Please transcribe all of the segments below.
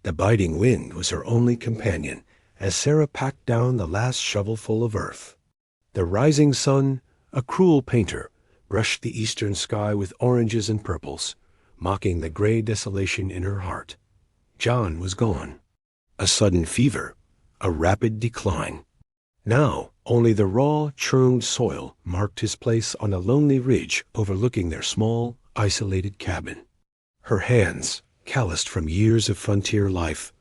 The biting wind was her only companion as Sarah packed down the last shovelful of earth. The rising sun, a cruel painter, brushed the eastern sky with oranges and purples, mocking the gray desolation in her heart. John was gone. A sudden fever, a rapid decline. Now only the raw, churned soil marked his place on a lonely ridge overlooking their small, isolated cabin. Her hands, calloused from years of frontier life,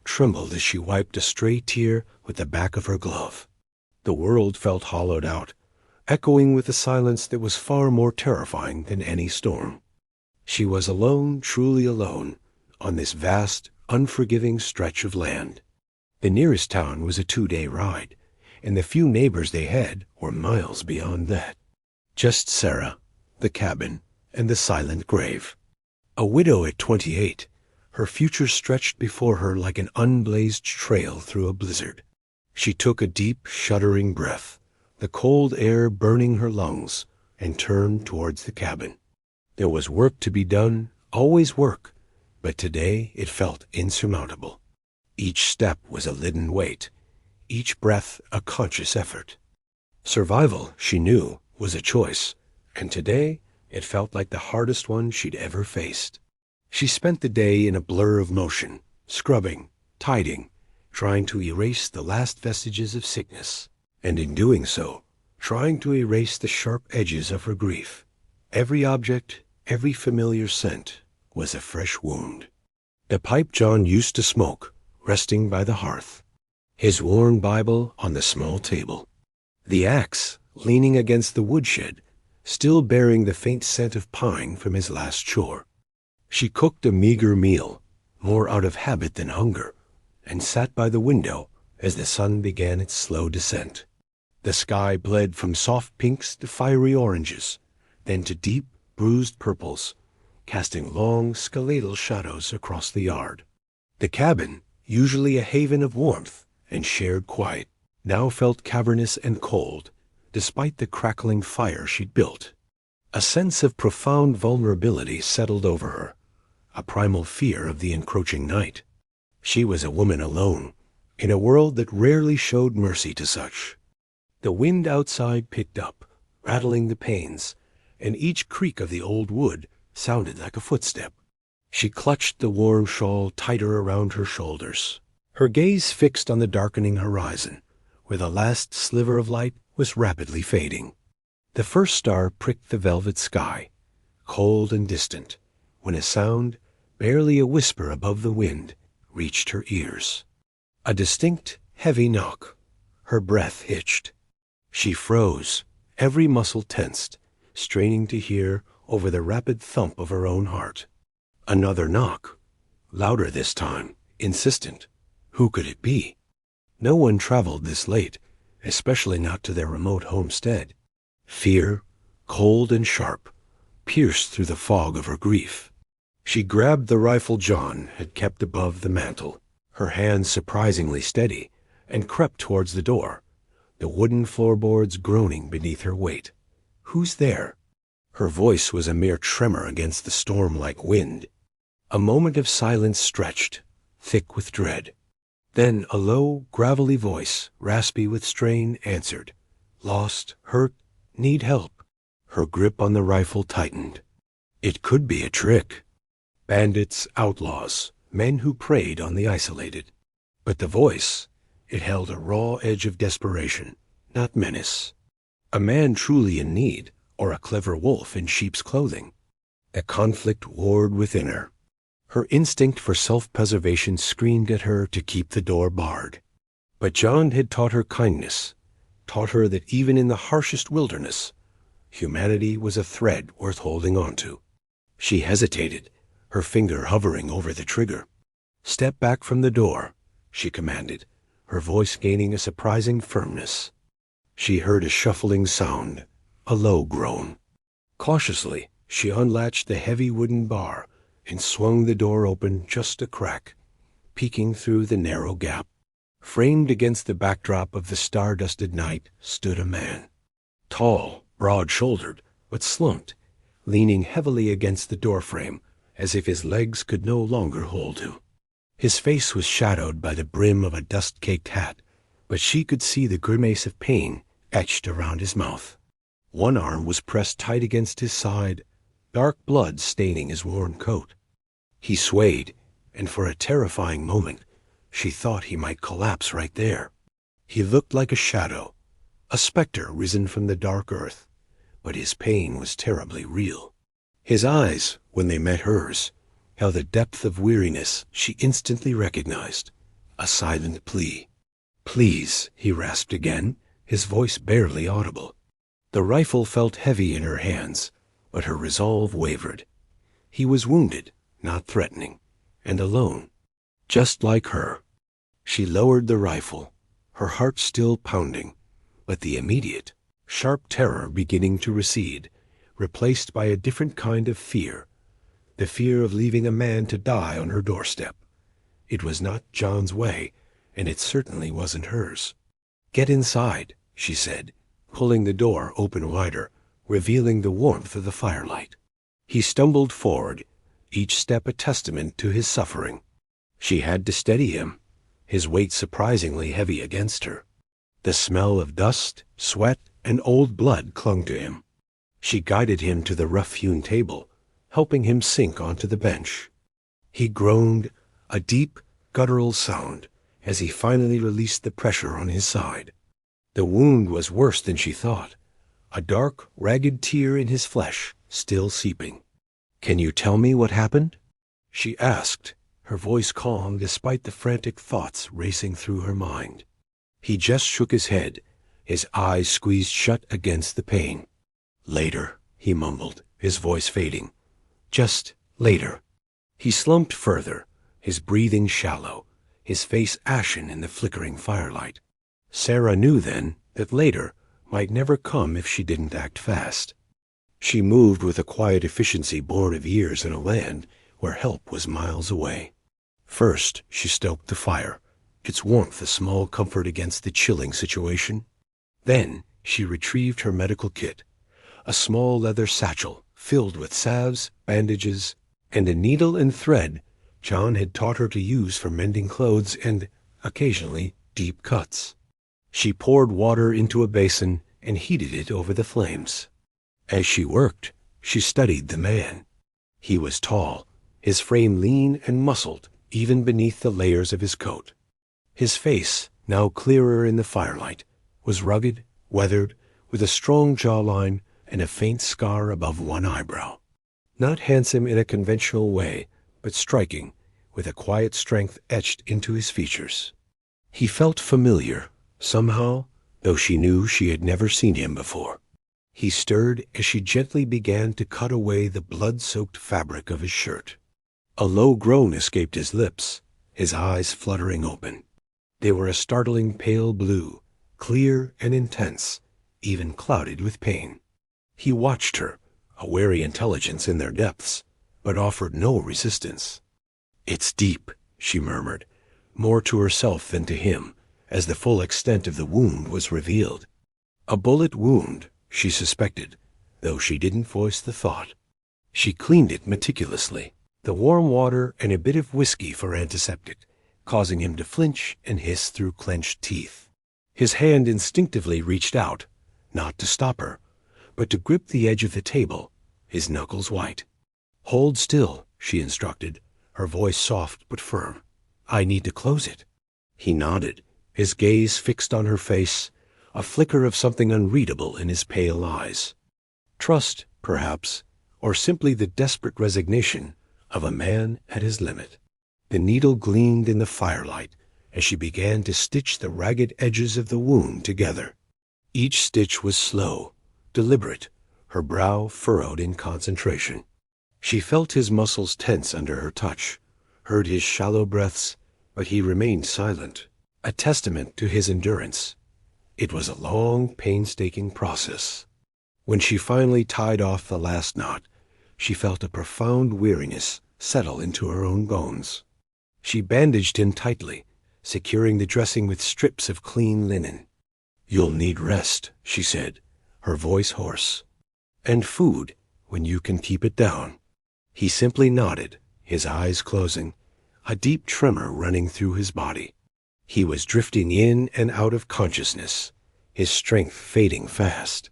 trembled as she wiped a stray tear with the back of her glove. The world felt hollowed out, echoing with a silence that was far more terrifying than any storm. She was alone, truly alone, on this vast, unforgiving stretch of land. The nearest town was a 2-day ride, and the few neighbors they had were miles beyond that. Just Sarah, the cabin, and the silent grave. A widow at 28, her future stretched before her like an unblazed trail through a blizzard. She took a deep, shuddering breath, the cold air burning her lungs, and turned towards the cabin. There was work to be done, always work, but today it felt insurmountable. Each step was a leaden weight, each breath a conscious effort. Survival, she knew, was a choice, and today it felt like the hardest one she'd ever faced. She spent the day in a blur of motion, scrubbing, tidying, trying to erase the last vestiges of sickness, and in doing so, trying to erase the sharp edges of her grief. Every object, every familiar scent, was a fresh wound. The pipe John used to smoke, resting by the hearth. His worn Bible on the small table. The axe, leaning against the woodshed, still bearing the faint scent of pine from his last chore. She cooked a meager meal, more out of habit than hunger, and sat by the window as the sun began its slow descent. The sky bled from soft pinks to fiery oranges, then to deep, bruised purples, casting long, skeletal shadows across the yard. The cabin, usually a haven of warmth and shared quiet, now felt cavernous and cold, despite the crackling fire she'd built. A sense of profound vulnerability settled over her, a primal fear of the encroaching night. She was a woman alone, in a world that rarely showed mercy to such. The wind outside picked up, rattling the panes, and each creak of the old wood sounded like a footstep. She clutched the warm shawl tighter around her shoulders, her gaze fixed on the darkening horizon, where the last sliver of light was rapidly fading. The first star pricked the velvet sky, cold and distant, when a sound, barely a whisper above the wind, reached her ears. A distinct, heavy knock. Her breath hitched. She froze, every muscle tensed, straining to hear over the rapid thump of her own heart. Another knock, louder this time, insistent. Who could it be? No one traveled this late, especially not to their remote homestead. Fear, cold and sharp, pierced through the fog of her grief. She grabbed the rifle John had kept above the mantel, her hands surprisingly steady, and crept towards the door, the wooden floorboards groaning beneath her weight. Who's there? Her voice was a mere tremor against the storm-like wind. A moment of silence stretched, thick with dread. Then a low, gravelly voice, raspy with strain, answered. Lost, hurt, need help. Her grip on the rifle tightened. It could be a trick. Bandits, outlaws, men who preyed on the isolated. But the voice, it held a raw edge of desperation, not menace. A man truly in need, or a clever wolf in sheep's clothing. A conflict warred within her. Her instinct for self-preservation screamed at her to keep the door barred. But John had taught her kindness, taught her that even in the harshest wilderness, humanity was a thread worth holding on to. She hesitated, her finger hovering over the trigger. Step back from the door, she commanded, her voice gaining a surprising firmness. She heard a shuffling sound, a low groan. Cautiously, she unlatched the heavy wooden bar and swung the door open just a crack, peeking through the narrow gap. Framed against the backdrop of the star-dusted night stood a man. Tall, broad-shouldered, but slumped, leaning heavily against the doorframe as if his legs could no longer hold him. His face was shadowed by the brim of a dust-caked hat, but she could see the grimace of pain etched around his mouth. One arm was pressed tight against his side, dark blood staining his worn coat. He swayed, and for a terrifying moment, she thought he might collapse right there. He looked like a shadow, a specter risen from the dark earth, but his pain was terribly real. His eyes, when they met hers, held a depth of weariness she instantly recognized, a silent plea. "Please," he rasped again, his voice barely audible. The rifle felt heavy in her hands, but her resolve wavered. He was wounded, not threatening, and alone, just like her. She lowered the rifle, her heart still pounding, but the immediate, sharp terror beginning to recede, replaced by a different kind of fear, the fear of leaving a man to die on her doorstep. It was not John's way, and it certainly wasn't hers. "Get inside," she said, pulling the door open wider, revealing the warmth of the firelight. He stumbled forward, each step a testament to his suffering. She had to steady him, his weight surprisingly heavy against her. The smell of dust, sweat, and old blood clung to him. She guided him to the rough-hewn table, helping him sink onto the bench. He groaned, a deep, guttural sound, as he finally released the pressure on his side. The wound was worse than she thought, a dark, ragged tear in his flesh, still seeping. "Can you tell me what happened?" she asked, her voice calm despite the frantic thoughts racing through her mind. He just shook his head, his eyes squeezed shut against the pain. "Later," he mumbled, his voice fading. "Just later." He slumped further, his breathing shallow, his face ashen in the flickering firelight. Sarah knew then that later might never come if she didn't act fast. She moved with a quiet efficiency born of years in a land where help was miles away. First, she stoked the fire, its warmth a small comfort against the chilling situation. Then she retrieved her medical kit, a small leather satchel filled with salves, bandages, and a needle and thread John had taught her to use for mending clothes and, occasionally, deep cuts. She poured water into a basin and heated it over the flames. As she worked, she studied the man. He was tall, his frame lean and muscled even beneath the layers of his coat. His face, now clearer in the firelight, was rugged, weathered, with a strong jawline and a faint scar above one eyebrow. Not handsome in a conventional way, but striking, with a quiet strength etched into his features. He felt familiar, somehow, though she knew she had never seen him before. He stirred as she gently began to cut away the blood-soaked fabric of his shirt. A low groan escaped his lips, his eyes fluttering open. They were a startling pale blue, clear and intense, even clouded with pain. He watched her, a wary intelligence in their depths, but offered no resistance. "It's deep," she murmured, more to herself than to him, as the full extent of the wound was revealed. A bullet wound, she suspected, though she didn't voice the thought. She cleaned it meticulously, the warm water and a bit of whiskey for antiseptic, causing him to flinch and hiss through clenched teeth. His hand instinctively reached out, not to stop her, but to grip the edge of the table, his knuckles white. "Hold still," she instructed, her voice soft but firm. "I need to close it." He nodded, his gaze fixed on her face, a flicker of something unreadable in his pale eyes. Trust, perhaps, or simply the desperate resignation of a man at his limit. The needle gleamed in the firelight as she began to stitch the ragged edges of the wound together. Each stitch was slow, deliberate, her brow furrowed in concentration. She felt his muscles tense under her touch, heard his shallow breaths, but he remained silent, a testament to his endurance. It was a long, painstaking process. When she finally tied off the last knot, she felt a profound weariness settle into her own bones. She bandaged him tightly, securing the dressing with strips of clean linen. "You'll need rest," she said, her voice hoarse. "And food, when you can keep it down." He simply nodded, his eyes closing. a deep tremor running through his body. He was drifting in and out of consciousness, his strength fading fast.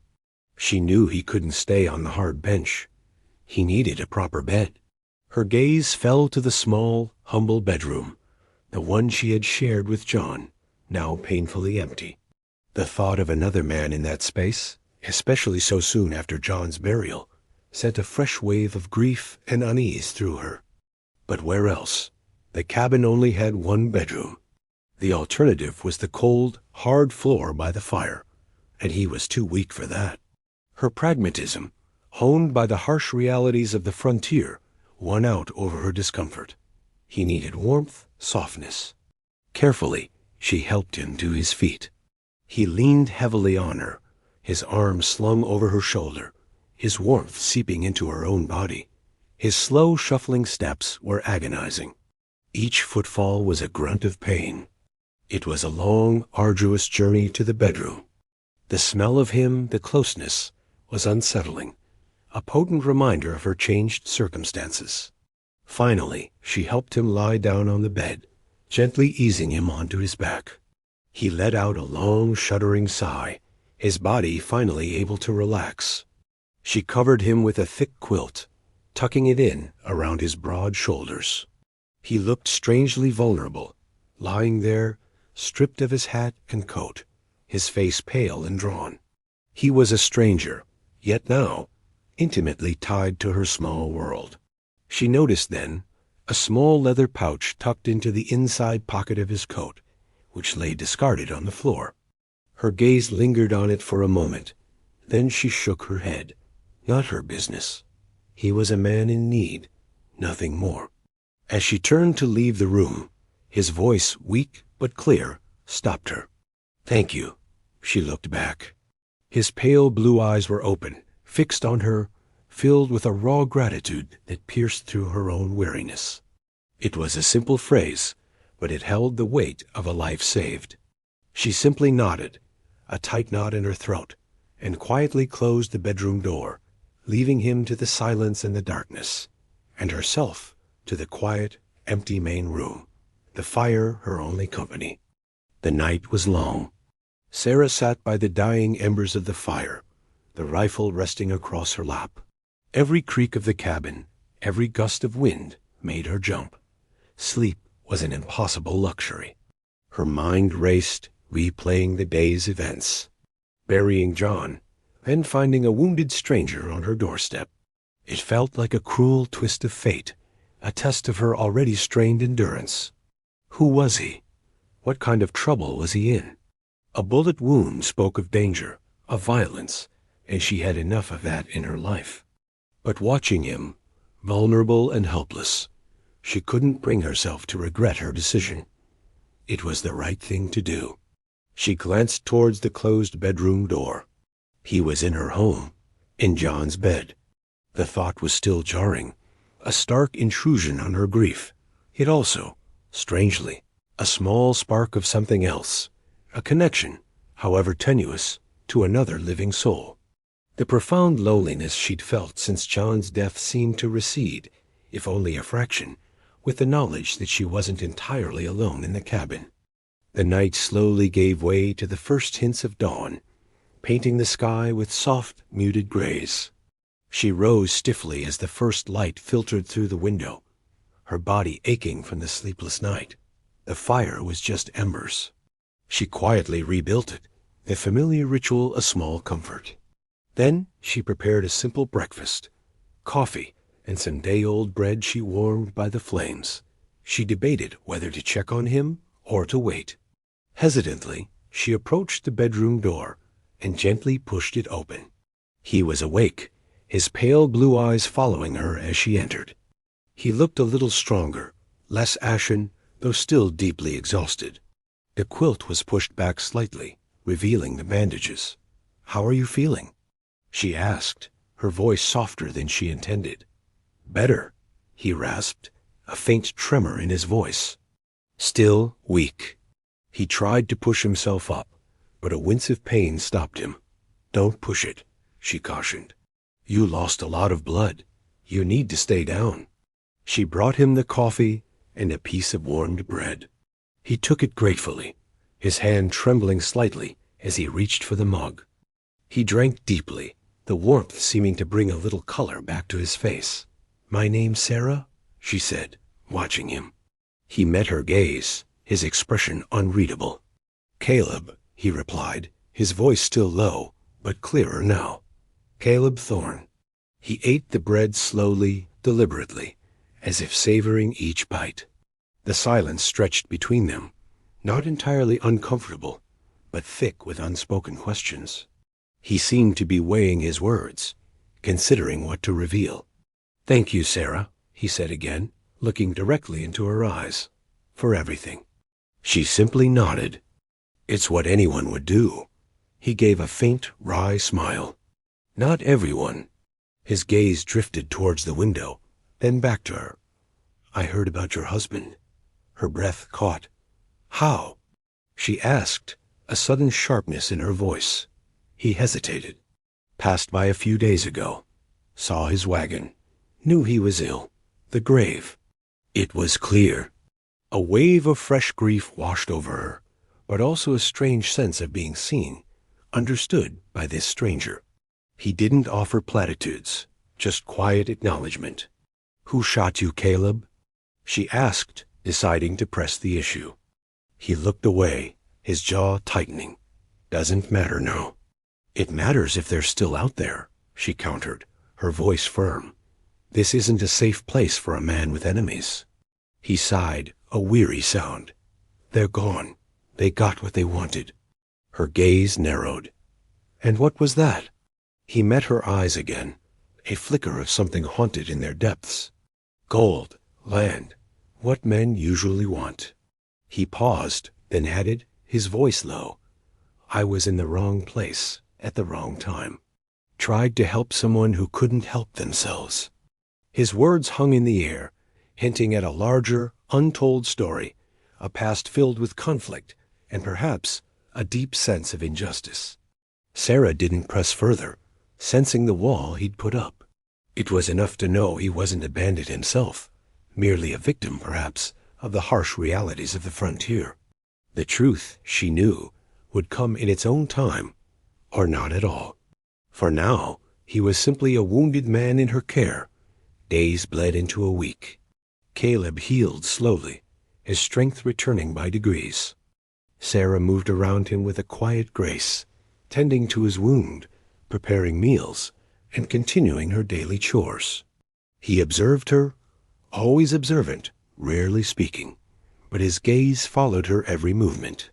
She knew he couldn't stay on the hard bench. He needed a proper bed. Her gaze fell to the small, humble bedroom, the one she had shared with John, now painfully empty. The thought of another man in that space, especially so soon after John's burial, sent a fresh wave of grief and unease through her. But where else? The cabin only had one bedroom. The alternative was the cold, hard floor by the fire, and he was too weak for that. Her pragmatism, honed by the harsh realities of the frontier, won out over her discomfort. He needed warmth, softness. Carefully, she helped him to his feet. He leaned heavily on her, his arms slung over her shoulder, his warmth seeping into her own body. His slow, shuffling steps were agonizing. Each footfall was a grunt of pain. It was a long, arduous journey to the bedroom. The smell of him, the closeness, was unsettling, a potent reminder of her changed circumstances. Finally, she helped him lie down on the bed, gently easing him onto his back. He let out a long, shuddering sigh, his body finally able to relax. She covered him with a thick quilt, tucking it in around his broad shoulders. He looked strangely vulnerable, lying there, stripped of his hat and coat, his face pale and drawn. He was a stranger, yet now intimately tied to her small world. She noticed then a small leather pouch tucked into the inside pocket of his coat, which lay discarded on the floor. Her gaze lingered on it for a moment. Then she shook her head. Not her business. He was a man in need, nothing more. As she turned to leave the room, his voice, weak but clear, stopped her. "Thank you." She looked back. His pale blue eyes were open, fixed on her, filled with a raw gratitude that pierced through her own weariness. It was a simple phrase, but it held the weight of a life saved. She simply nodded, a tight knot in her throat, and quietly closed the bedroom door, leaving him to the silence and the darkness, and herself to the quiet, empty main room, the fire her only company. The night was long. Sarah sat by the dying embers of the fire, the rifle resting across her lap. Every creak of the cabin, every gust of wind made her jump. Sleep was an impossible luxury. Her mind raced, replaying the day's events. Burying John, then finding a wounded stranger on her doorstep. It felt like a cruel twist of fate, a test of her already strained endurance. Who was he? What kind of trouble was he in? A bullet wound spoke of danger, of violence, and she had enough of that in her life. But watching him, vulnerable and helpless, she couldn't bring herself to regret her decision. It was the right thing to do. She glanced towards the closed bedroom door. He was in her home, in John's bed. The thought was still jarring, a stark intrusion on her grief. Yet also, strangely, a small spark of something else, a connection, however tenuous, to another living soul. The profound loneliness she'd felt since John's death seemed to recede, if only a fraction, with the knowledge that she wasn't entirely alone in the cabin. The night slowly gave way to the first hints of dawn, painting the sky with soft, muted grays. She rose stiffly as the first light filtered through the window, her body aching from the sleepless night. The fire was just embers. She quietly rebuilt it, the familiar ritual a small comfort. Then she prepared a simple breakfast, coffee and some day-old bread she warmed by the flames. She debated whether to check on him or to wait. Hesitantly, she approached the bedroom door and gently pushed it open. He was awake, his pale blue eyes following her as she entered. He looked a little stronger, less ashen, though still deeply exhausted. The quilt was pushed back slightly, revealing the bandages. "How are you feeling?" she asked, her voice softer than she intended. "Better," he rasped, a faint tremor in his voice. Still weak. He tried to push himself up, but a wince of pain stopped him. "Don't push it," she cautioned. "You lost a lot of blood. You need to stay down." She brought him the coffee and a piece of warmed bread. He took it gratefully, his hand trembling slightly as he reached for the mug. He drank deeply, the warmth seeming to bring a little color back to his face. "My name's Sarah?" she said, watching him. He met her gaze, his expression unreadable. "Caleb," he replied, his voice still low, but clearer now. "Caleb Thorne." He ate the bread slowly, deliberately, as if savoring each bite. The silence stretched between them, not entirely uncomfortable, but thick with unspoken questions. He seemed to be weighing his words, considering what to reveal. "Thank you, Sarah," he said again, looking directly into her eyes, "for everything." She simply nodded. "It's what anyone would do." He gave a faint, wry smile. "Not everyone." His gaze drifted towards the window, then back to her. "I heard about your husband." Her breath caught. "How?" she asked, a sudden sharpness in her voice. He hesitated. "Passed by a few days ago. Saw his wagon. Knew he was ill. The grave." It was clear. A wave of fresh grief washed over her, but also a strange sense of being seen, understood by this stranger. He didn't offer platitudes, just quiet acknowledgement. "Who shot you, Caleb?" she asked, deciding to press the issue. He looked away, his jaw tightening. "Doesn't matter now." "It matters if they're still out there," she countered, her voice firm. "This isn't a safe place for a man with enemies." He sighed, a weary sound. "They're gone. They got what they wanted." Her gaze narrowed. "And what was that?" He met her eyes again, a flicker of something haunted in their depths. "Gold, land, what men usually want." He paused, then added, his voice low, "I was in the wrong place, at the wrong time. Tried to help someone who couldn't help themselves." His words hung in the air, hinting at a larger, untold story, a past filled with conflict, and perhaps a deep sense of injustice. Sarah didn't press further, sensing the wall he'd put up. It was enough to know he wasn't a bandit himself, merely a victim, perhaps, of the harsh realities of the frontier. The truth, she knew, would come in its own time, or not at all. For now, he was simply a wounded man in her care. Days bled into a week. Caleb healed slowly, his strength returning by degrees. Sarah moved around him with a quiet grace, tending to his wound, preparing meals, and continuing her daily chores. He observed her, always observant, rarely speaking, but his gaze followed her every movement.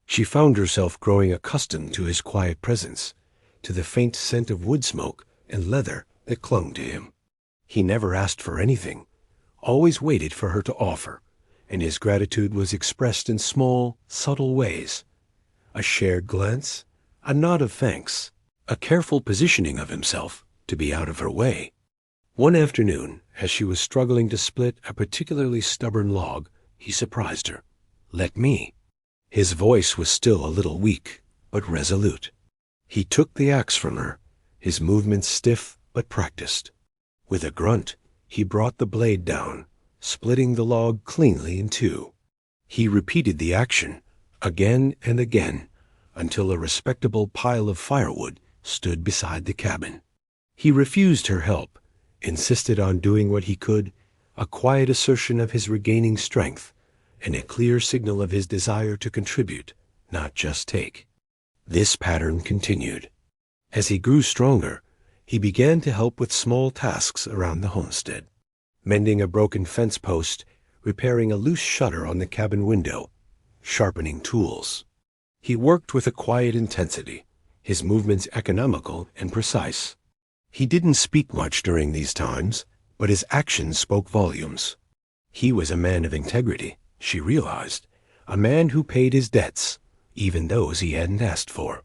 She found herself growing accustomed to his quiet presence, to the faint scent of wood smoke and leather that clung to him. He never asked for anything, always waited for her to offer, and his gratitude was expressed in small, subtle ways. A shared glance, a nod of thanks, a careful positioning of himself to be out of her way. One afternoon, as she was struggling to split a particularly stubborn log, he surprised her. "Let me." His voice was still a little weak, but resolute. He took the axe from her, his movements stiff but practiced. With a grunt, he brought the blade down, splitting the log cleanly in two. He repeated the action, again and again, until a respectable pile of firewood stood beside the cabin. He refused her help, insisted on doing what he could, a quiet assertion of his regaining strength, and a clear signal of his desire to contribute, not just take. This pattern continued. As he grew stronger, he began to help with small tasks around the homestead, mending a broken fence post, repairing a loose shutter on the cabin window, sharpening tools. He worked with a quiet intensity, his movements economical and precise. He didn't speak much during these times, but his actions spoke volumes. He was a man of integrity, she realized, a man who paid his debts, even those he hadn't asked for.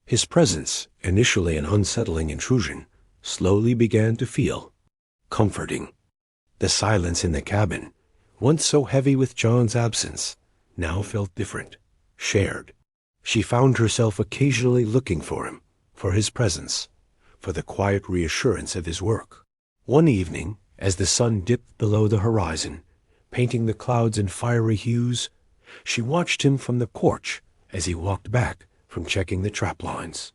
His presence, initially an unsettling intrusion, slowly began to feel comforting. The silence in the cabin, once so heavy with John's absence, now felt different, shared. She found herself occasionally looking for him, for his presence, for the quiet reassurance of his work. One evening, as the sun dipped below the horizon, painting the clouds in fiery hues. She watched him from the porch as he walked back from checking the trap lines.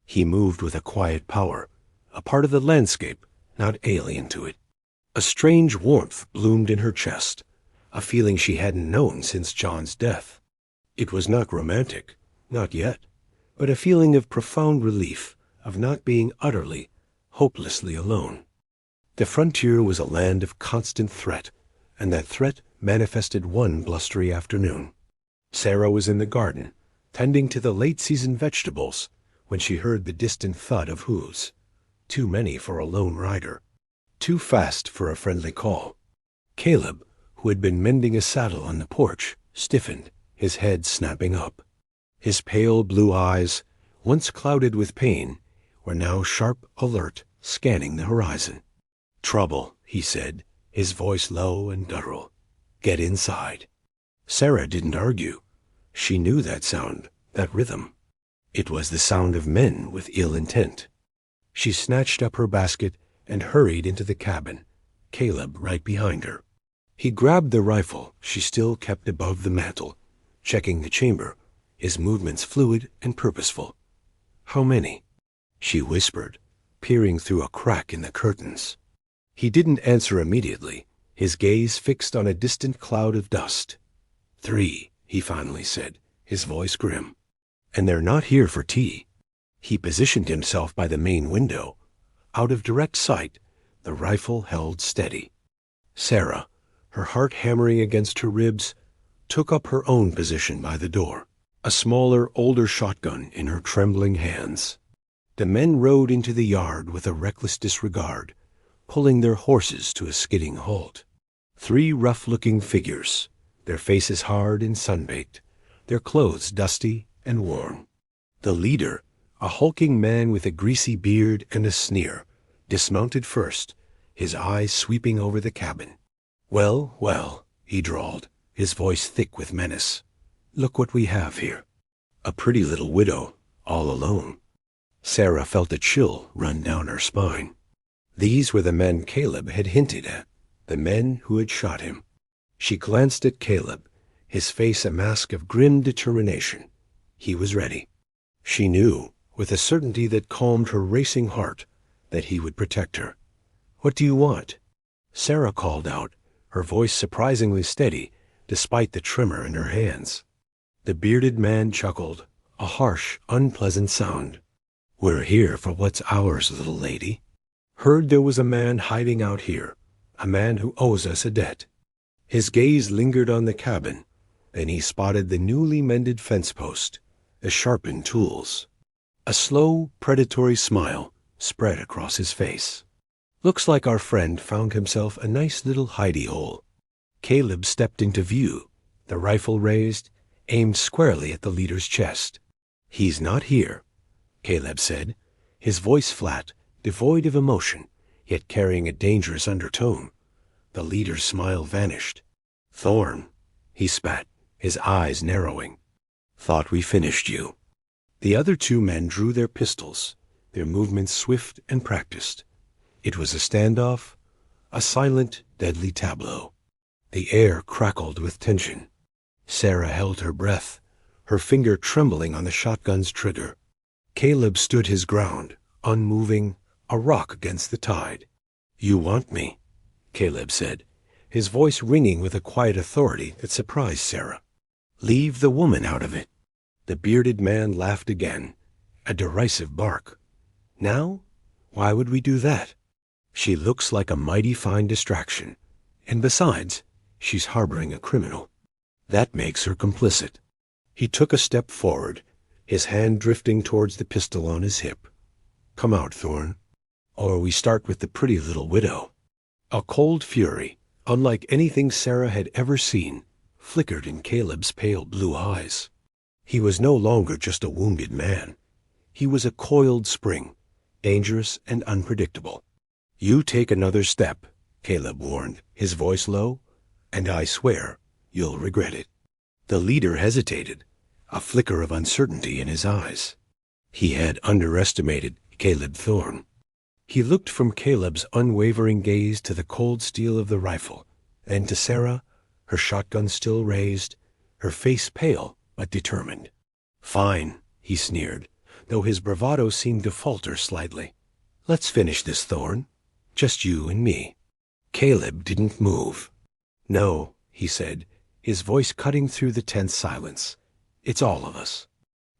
He moved with a quiet power, a part of the landscape, not alien to it. A strange warmth bloomed in her chest, a feeling she hadn't known since John's death. It was not romantic, not yet, but a feeling of profound relief, of not being utterly, hopelessly alone. The frontier was a land of constant threat, and that threat manifested one blustery afternoon. Sarah was in the garden, tending to the late-season vegetables, when she heard the distant thud of hooves. Too many for a lone rider. Too fast for a friendly call. Caleb, who had been mending a saddle on the porch, stiffened, his head snapping up. His pale blue eyes, once clouded with pain, were now sharp, alert, scanning the horizon. "Trouble," he said, his voice low and guttural. "Get inside." Sarah didn't argue. She knew that sound, that rhythm. It was the sound of men with ill intent. She snatched up her basket and hurried into the cabin, Caleb right behind her. He grabbed the rifle she still kept above the mantel, checking the chamber, his movements fluid and purposeful. "How many?" she whispered, peering through a crack in the curtains. He didn't answer immediately, his gaze fixed on a distant cloud of dust. "3, he finally said, his voice grim. "And they're not here for tea." He positioned himself by the main window. Out of direct sight, the rifle held steady. Sarah, her heart hammering against her ribs, took up her own position by the door, a smaller, older shotgun in her trembling hands. The men rode into the yard with a reckless disregard, pulling their horses to a skidding halt. 3 rough-looking figures, their faces hard and sun-baked, their clothes dusty and worn. The leader, a hulking man with a greasy beard and a sneer, dismounted first, his eyes sweeping over the cabin. "Well, well," he drawled, his voice thick with menace. "Look what we have here. A pretty little widow, all alone." Sarah felt a chill run down her spine. These were the men Caleb had hinted at, the men who had shot him. She glanced at Caleb, his face a mask of grim determination. He was ready. She knew, with a certainty that calmed her racing heart, that he would protect her. "What do you want?" Sarah called out, her voice surprisingly steady, despite the tremor in her hands. The bearded man chuckled, a harsh, unpleasant sound. "We're here for what's ours, little lady. Heard there was a man hiding out here, a man who owes us a debt." His gaze lingered on the cabin, then he spotted the newly mended fence post, the sharpened tools. A slow, predatory smile spread across his face. "Looks like our friend found himself a nice little hidey-hole." Caleb stepped into view, the rifle raised, aimed squarely at the leader's chest. "He's not here," Caleb said, his voice flat, devoid of emotion, yet carrying a dangerous undertone. The leader's smile vanished. "Thorn," he spat, his eyes narrowing. "Thought we finished you." The other 2 men drew their pistols, their movements swift and practiced. It was a standoff, a silent, deadly tableau. The air crackled with tension. Sarah held her breath, her finger trembling on the shotgun's trigger. Caleb stood his ground, unmoving, a rock against the tide. "You want me," Caleb said, his voice ringing with a quiet authority that surprised Sarah. "Leave the woman out of it." The bearded man laughed again, a derisive bark. "Now? Why would we do that? She looks like a mighty fine distraction, and besides, she's harboring a criminal. That makes her complicit." He took a step forward, his hand drifting towards the pistol on his hip. "Come out, Thorn, or we start with the pretty little widow." A cold fury, unlike anything Sarah had ever seen, flickered in Caleb's pale blue eyes. He was no longer just a wounded man. He was a coiled spring, dangerous and unpredictable. "You take another step," Caleb warned, his voice low, "and I swear you'll regret it." The leader hesitated, a flicker of uncertainty in his eyes. He had underestimated Caleb Thorne. He looked from Caleb's unwavering gaze to the cold steel of the rifle, and to Sarah, her shotgun still raised, her face pale but determined. "Fine," he sneered, though his bravado seemed to falter slightly. "Let's finish this, Thorn. Just you and me." Caleb didn't move. "No," he said, his voice cutting through the tense silence. "It's all of us.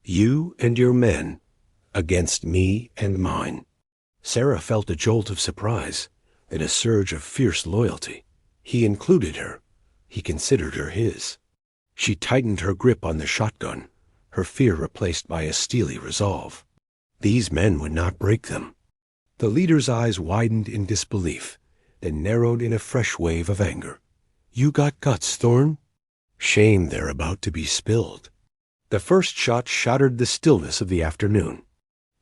You and your men against me and mine." Sarah felt a jolt of surprise, then a surge of fierce loyalty. He included her. He considered her his. She tightened her grip on the shotgun, her fear replaced by a steely resolve. These men would not break them. The leader's eyes widened in disbelief, then narrowed in a fresh wave of anger. "You got guts, Thorn?" Shame they're about to be spilled. The first shot shattered the stillness of the afternoon.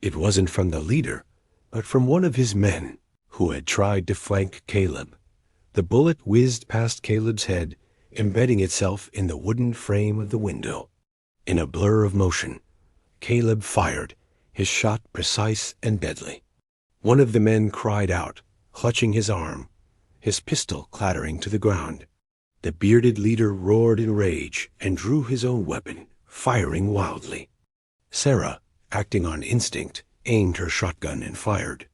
It wasn't from the leader, but from one of his men, who had tried to flank Caleb. The bullet whizzed past Caleb's head, embedding itself in the wooden frame of the window. In a blur of motion, Caleb fired, his shot precise and deadly. One of the men cried out, clutching his arm, his pistol clattering to the ground. The bearded leader roared in rage and drew his own weapon, firing wildly. Sarah, acting on instinct, aimed her shotgun and fired.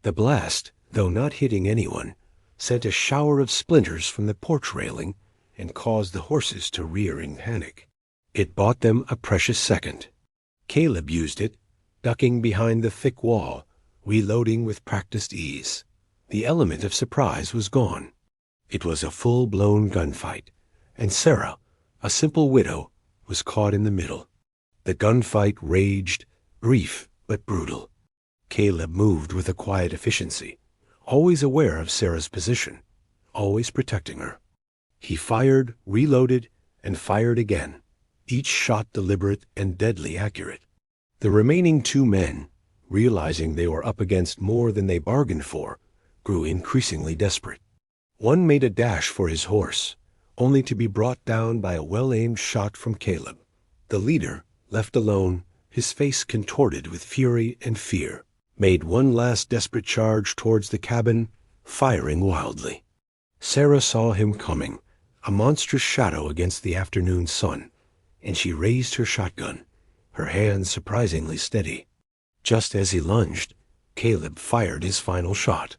The blast, though not hitting anyone, sent a shower of splinters from the porch railing and caused the horses to rear in panic. It bought them a precious second. Caleb used it, ducking behind the thick wall, reloading with practiced ease. The element of surprise was gone. It was a full-blown gunfight, and Sarah, a simple widow, was caught in the middle. The gunfight raged, brief but brutal. Caleb moved with a quiet efficiency, always aware of Sarah's position, always protecting her. He fired, reloaded, and fired again, each shot deliberate and deadly accurate. The remaining two men, realizing they were up against more than they bargained for, grew increasingly desperate. One made a dash for his horse, only to be brought down by a well-aimed shot from Caleb. The leader, left alone, his face contorted with fury and fear, made one last desperate charge towards the cabin, firing wildly. Sarah saw him coming, a monstrous shadow against the afternoon sun, and she raised her shotgun, her hands surprisingly steady. Just as he lunged, Caleb fired his final shot.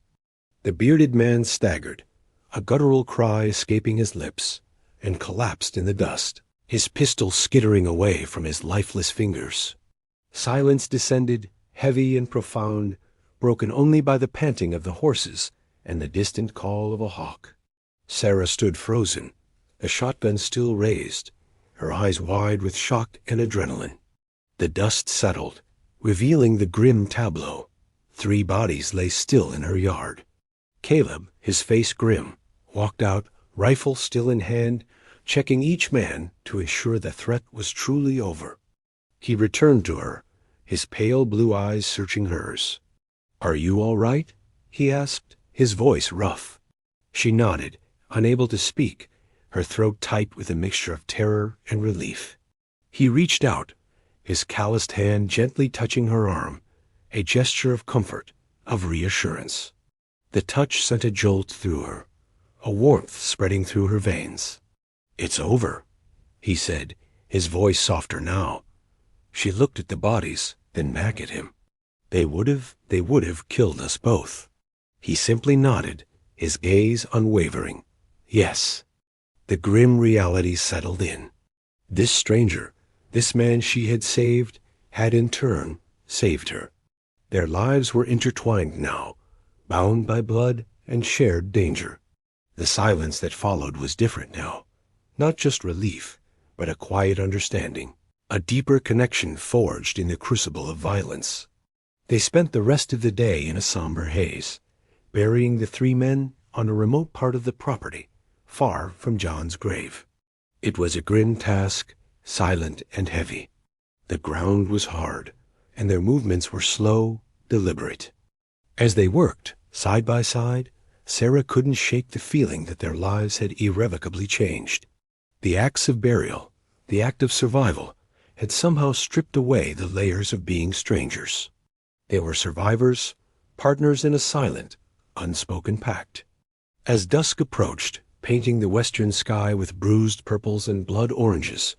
The bearded man staggered, a guttural cry escaping his lips, and collapsed in the dust, his pistol skittering away from his lifeless fingers. Silence descended, heavy and profound, broken only by the panting of the horses and the distant call of a hawk. Sarah stood frozen, the shotgun still raised, her eyes wide with shock and adrenaline. The dust settled, revealing the grim tableau. 3 bodies lay still in her yard. Caleb, his face grim, walked out, rifle still in hand, checking each man to ensure the threat was truly over. He returned to her, his pale blue eyes searching hers. "Are you all right?" he asked, his voice rough. She nodded, unable to speak, her throat tight with a mixture of terror and relief. He reached out, his calloused hand gently touching her arm, a gesture of comfort, of reassurance. The touch sent a jolt through her, a warmth spreading through her veins. "It's over," he said, his voice softer now. She looked at the bodies, then back at him. They would have killed us both." He simply nodded, his gaze unwavering. Yes. The grim reality settled in. This stranger, this man she had saved, had in turn saved her. Their lives were intertwined now, bound by blood and shared danger. The silence that followed was different now. Not just relief, but a quiet understanding, a deeper connection forged in the crucible of violence. They spent the rest of the day in a somber haze, burying the 3 men on a remote part of the property, far from John's grave. It was a grim task, silent and heavy. The ground was hard, and their movements were slow, deliberate. As they worked, side by side, Sarah couldn't shake the feeling that their lives had irrevocably changed. The acts of burial, the act of survival, had somehow stripped away the layers of being strangers. They were survivors, partners in a silent, unspoken pact. As dusk approached, painting the western sky with bruised purples and blood oranges.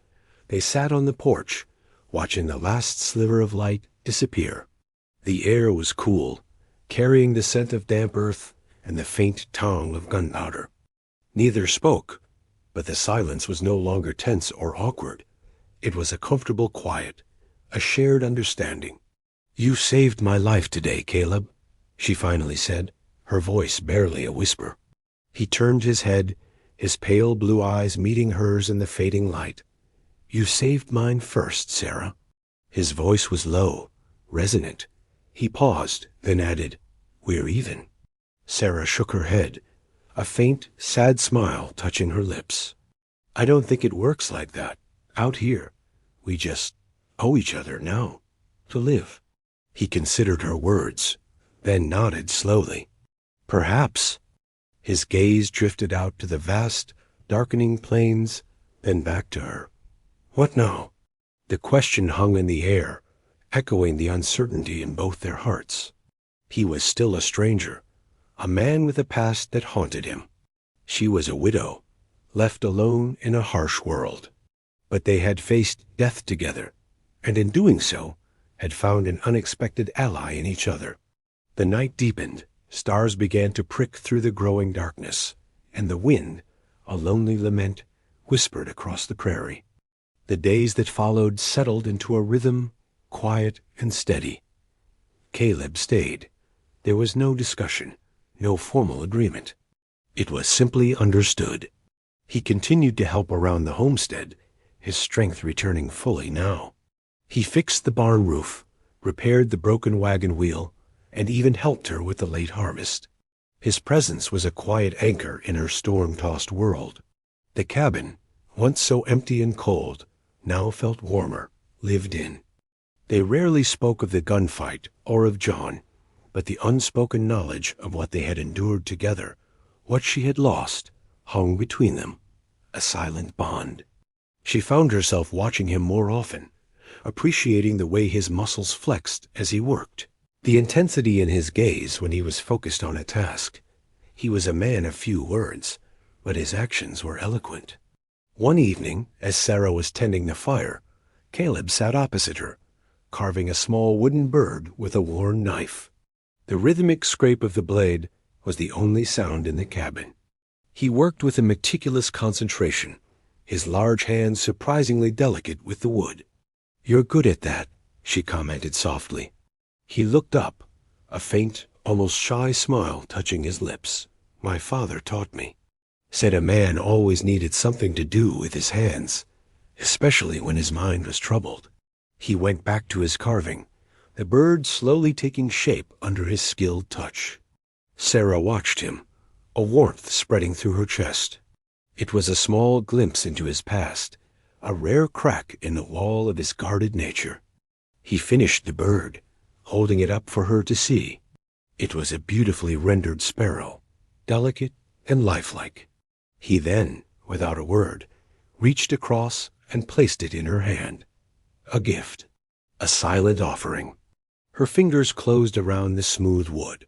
They sat on the porch, watching the last sliver of light disappear. The air was cool, carrying the scent of damp earth and the faint tang of gunpowder. Neither spoke, but the silence was no longer tense or awkward. It was a comfortable quiet, a shared understanding. "You saved my life today, Caleb," she finally said, her voice barely a whisper. He turned his head, his pale blue eyes meeting hers in the fading light. "You saved mine first, Sarah." His voice was low, resonant. He paused, then added, "We're even." Sarah shook her head, a faint, sad smile touching her lips. "I don't think it works like that. Out here, we just owe each other now, to live." He considered her words, then nodded slowly. "Perhaps." His gaze drifted out to the vast, darkening plains, then back to her. "What now?" The question hung in the air, echoing the uncertainty in both their hearts. He was still a stranger, a man with a past that haunted him. She was a widow, left alone in a harsh world. But they had faced death together, and in doing so, had found an unexpected ally in each other. The night deepened, stars began to prick through the growing darkness, and the wind, a lonely lament, whispered across the prairie. The days that followed settled into a rhythm, quiet and steady. Caleb stayed. There was no discussion, no formal agreement. It was simply understood. He continued to help around the homestead, his strength returning fully now. He fixed the barn roof, repaired the broken wagon wheel, and even helped her with the late harvest. His presence was a quiet anchor in her storm-tossed world. The cabin, once so empty and cold, now felt warmer, lived in. They rarely spoke of the gunfight or of John, but the unspoken knowledge of what they had endured together, what she had lost, hung between them, a silent bond. She found herself watching him more often, appreciating the way his muscles flexed as he worked, the intensity in his gaze when he was focused on a task. He was a man of few words, but his actions were eloquent. One evening, as Sarah was tending the fire, Caleb sat opposite her, carving a small wooden bird with a worn knife. The rhythmic scrape of the blade was the only sound in the cabin. He worked with a meticulous concentration, his large hands surprisingly delicate with the wood. "You're good at that," she commented softly. He looked up, a faint, almost shy smile touching his lips. "My father taught me. Said a man always needed something to do with his hands, especially when his mind was troubled." He went back to his carving, the bird slowly taking shape under his skilled touch. Sarah watched him, a warmth spreading through her chest. It was a small glimpse into his past, a rare crack in the wall of his guarded nature. He finished the bird, holding it up for her to see. It was a beautifully rendered sparrow, delicate and lifelike. He then, without a word, reached across and placed it in her hand. A gift, a silent offering. Her fingers closed around the smooth wood,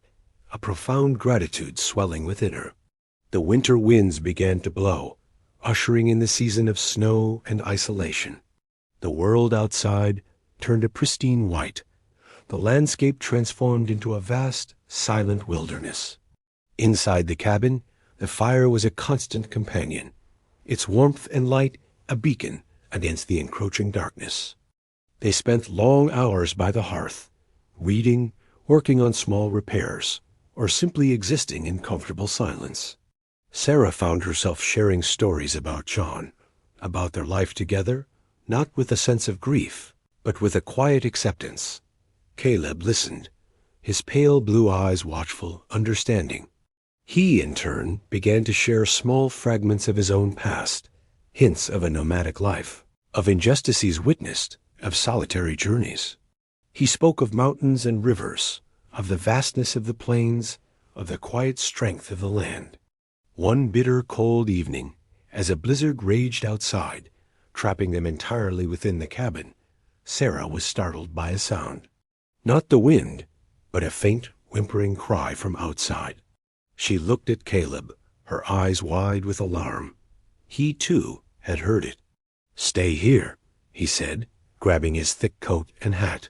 a profound gratitude swelling within her. The winter winds began to blow, ushering in the season of snow and isolation. The world outside turned a pristine white. The landscape transformed into a vast, silent wilderness. Inside the cabin, the fire was a constant companion, its warmth and light a beacon against the encroaching darkness. They spent long hours by the hearth, reading, working on small repairs, or simply existing in comfortable silence. Sarah found herself sharing stories about John, about their life together, not with a sense of grief, but with a quiet acceptance. Caleb listened, his pale blue eyes watchful, understanding. He, in turn, began to share small fragments of his own past, hints of a nomadic life, of injustices witnessed, of solitary journeys. He spoke of mountains and rivers, of the vastness of the plains, of the quiet strength of the land. One bitter, cold evening, as a blizzard raged outside, trapping them entirely within the cabin, Sarah was startled by a sound. Not the wind, but a faint, whimpering cry from outside. She looked at Caleb, her eyes wide with alarm. He, too, had heard it. "Stay here," he said, grabbing his thick coat and hat.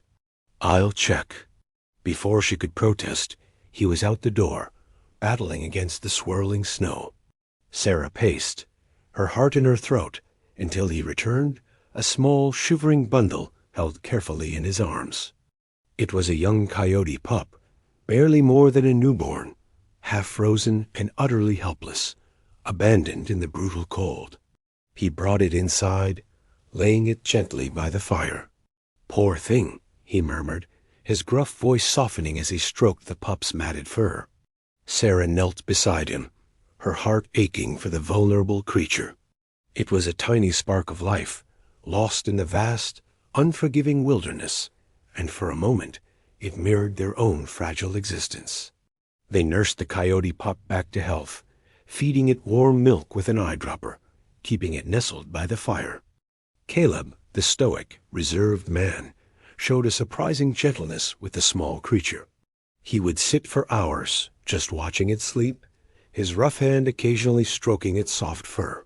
"I'll check." Before she could protest, he was out the door, battling against the swirling snow. Sarah paced, her heart in her throat, until he returned, a small, shivering bundle held carefully in his arms. It was a young coyote pup, barely more than a newborn, half frozen and utterly helpless, abandoned in the brutal cold. He brought it inside, laying it gently by the fire. "Poor thing," he murmured, his gruff voice softening as he stroked the pup's matted fur. Sarah knelt beside him, her heart aching for the vulnerable creature. It was a tiny spark of life, lost in the vast, unforgiving wilderness, and for a moment it mirrored their own fragile existence. They nursed the coyote pup back to health, feeding it warm milk with an eyedropper, keeping it nestled by the fire. Caleb, the stoic, reserved man, showed a surprising gentleness with the small creature. He would sit for hours, just watching it sleep, his rough hand occasionally stroking its soft fur.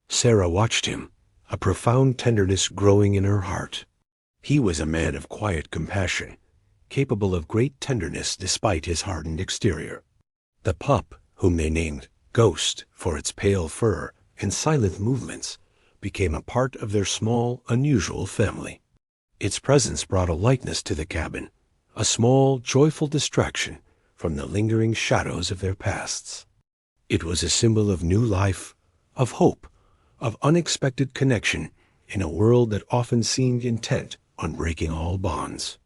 Sarah watched him, a profound tenderness growing in her heart. He was a man of quiet compassion, capable of great tenderness despite his hardened exterior. The pup, whom they named Ghost for its pale fur and silent movements, became a part of their small, unusual family. Its presence brought a lightness to the cabin, a small, joyful distraction from the lingering shadows of their pasts. It was a symbol of new life, of hope, of unexpected connection in a world that often seemed intent on breaking all bonds.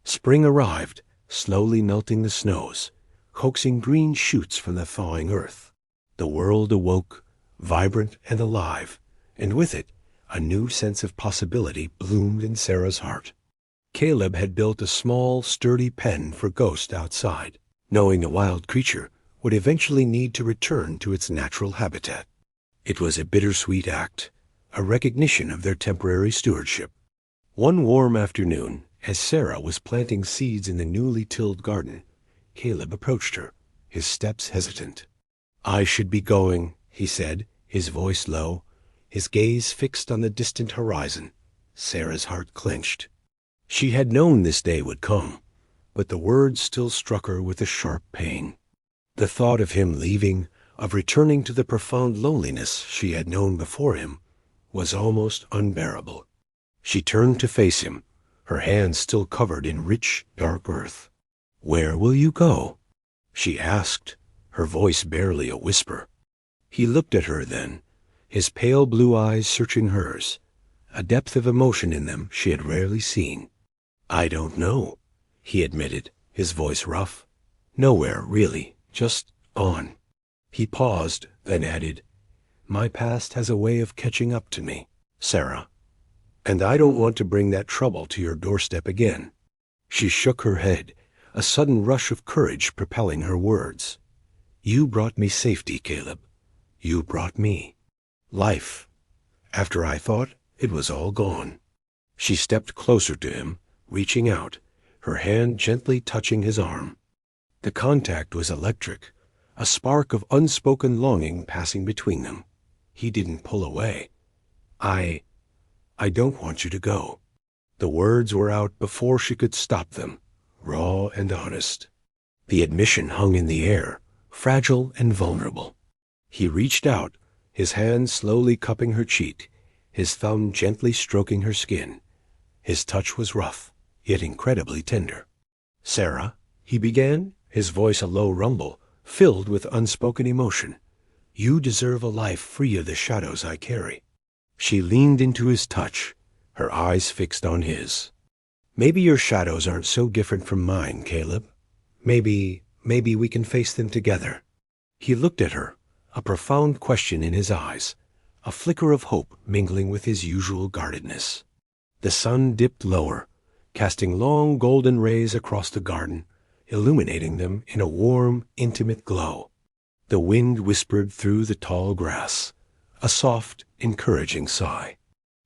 Spring arrived, slowly melting the snows, coaxing green shoots from the thawing earth. The world awoke, vibrant and alive, and with it, a new sense of possibility bloomed in Sarah's heart. Caleb had built a small, sturdy pen for Ghost outside, knowing the wild creature would eventually need to return to its natural habitat. It was a bittersweet act, a recognition of their temporary stewardship. One warm afternoon, as Sarah was planting seeds in the newly tilled garden, Caleb approached her, his steps hesitant. "I should be going," he said, his voice low, his gaze fixed on the distant horizon. Sarah's heart clenched. She had known this day would come, but the words still struck her with a sharp pain. The thought of him leaving, of returning to the profound loneliness she had known before him, was almost unbearable. She turned to face him, her hands still covered in rich, dark earth. "Where will you go?" she asked, her voice barely a whisper. He looked at her then, his pale blue eyes searching hers, a depth of emotion in them she had rarely seen. "I don't know," he admitted, his voice rough. "Nowhere, really, just on." He paused, then added, "My past has a way of catching up to me, Sarah, and I don't want to bring that trouble to your doorstep again." She shook her head, a sudden rush of courage propelling her words. "You brought me safety, Caleb. You brought me life, after I thought it was all gone." She stepped closer to him, reaching out, her hand gently touching his arm. The contact was electric, a spark of unspoken longing passing between them. He didn't pull away. I don't want you to go." The words were out before she could stop them, raw and honest. The admission hung in the air, fragile and vulnerable. He reached out, his hand slowly cupping her cheek, his thumb gently stroking her skin. His touch was rough, yet incredibly tender. "Sarah," he began, his voice a low rumble, filled with unspoken emotion, "you deserve a life free of the shadows I carry." She leaned into his touch, her eyes fixed on his. "Maybe your shadows aren't so different from mine, Caleb. Maybe we can face them together." He looked at her, a profound question in his eyes, a flicker of hope mingling with his usual guardedness. The sun dipped lower, casting long golden rays across the garden, illuminating them in a warm, intimate glow. The wind whispered through the tall grass, a soft, encouraging sigh.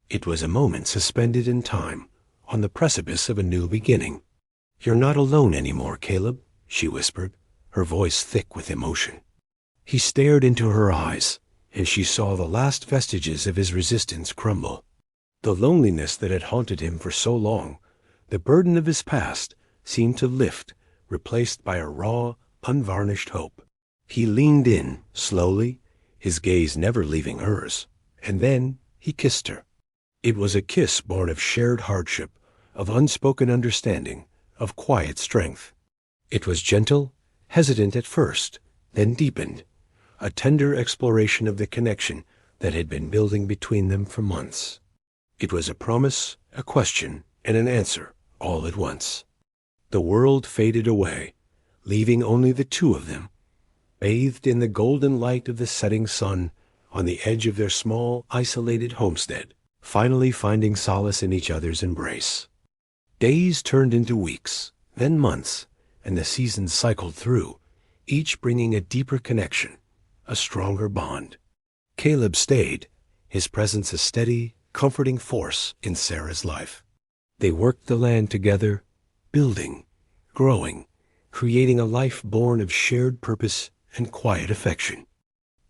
It was a moment suspended in time, on the precipice of a new beginning. "You're not alone anymore, Caleb," she whispered, her voice thick with emotion. He stared into her eyes, and she saw the last vestiges of his resistance crumble. The loneliness that had haunted him for so long, the burden of his past, seemed to lift, replaced by a raw, unvarnished hope. He leaned in, slowly, his gaze never leaving hers, and then he kissed her. It was a kiss born of shared hardship, of unspoken understanding, of quiet strength. It was gentle, hesitant at first, then deepened, a tender exploration of the connection that had been building between them for months. It was a promise, a question, and an answer, all at once. The world faded away, leaving only the two of them, bathed in the golden light of the setting sun on the edge of their small, isolated homestead, finally finding solace in each other's embrace. Days turned into weeks, then months, and the seasons cycled through, each bringing a deeper connection, a stronger bond. Caleb stayed, his presence a steady, comforting force in Sarah's life. They worked the land together, building, growing, creating a life born of shared purpose and quiet affection.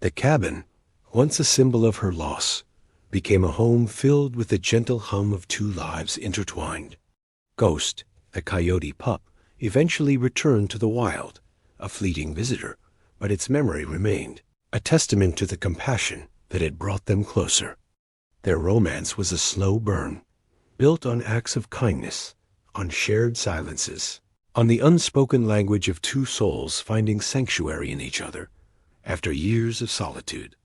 The cabin, once a symbol of her loss, became a home filled with the gentle hum of two lives intertwined. Ghost, the coyote pup, eventually returned to the wild, a fleeting visitor, but its memory remained, a testament to the compassion that had brought them closer. Their romance was a slow burn, built on acts of kindness, on shared silences, on the unspoken language of two souls finding sanctuary in each other after years of solitude.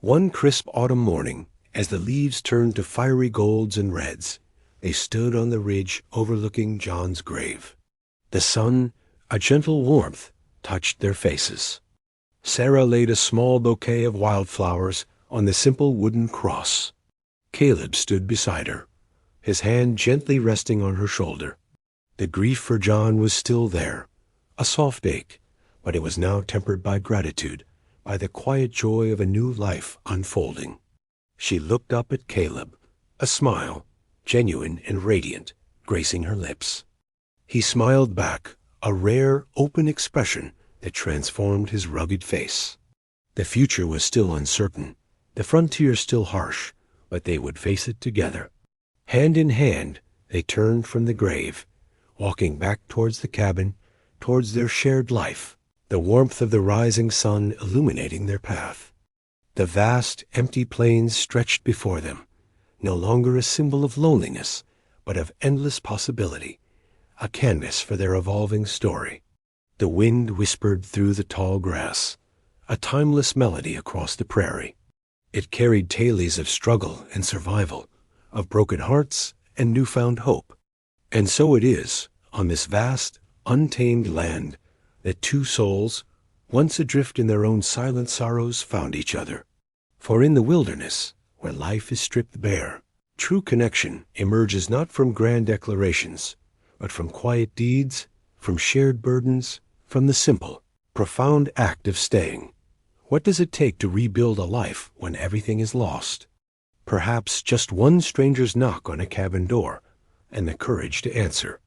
One crisp autumn morning, as the leaves turned to fiery golds and reds, they stood on the ridge overlooking John's grave. The sun, a gentle warmth, touched their faces. Sarah laid a small bouquet of wildflowers on the simple wooden cross. Caleb stood beside her, his hand gently resting on her shoulder. The grief for John was still there, a soft ache, but it was now tempered by gratitude, by the quiet joy of a new life unfolding. She looked up at Caleb, a smile, genuine and radiant, gracing her lips. He smiled back, a rare, open expression that transformed his rugged face. The future was still uncertain, the frontier still harsh, but they would face it together. Hand in hand, they turned from the grave, walking back towards the cabin, towards their shared life, the warmth of the rising sun illuminating their path. The vast, empty plains stretched before them, no longer a symbol of loneliness, but of endless possibility, a canvas for their evolving story. The wind whispered through the tall grass, a timeless melody across the prairie. It carried tales of struggle and survival, of broken hearts and newfound hope. And so it is, on this vast, untamed land, that two souls, once adrift in their own silent sorrows, found each other. For in the wilderness, where life is stripped bare, true connection emerges not from grand declarations, but from quiet deeds, from shared burdens, from the simple, profound act of staying. What does it take to rebuild a life when everything is lost? Perhaps just one stranger's knock on a cabin door, and the courage to answer.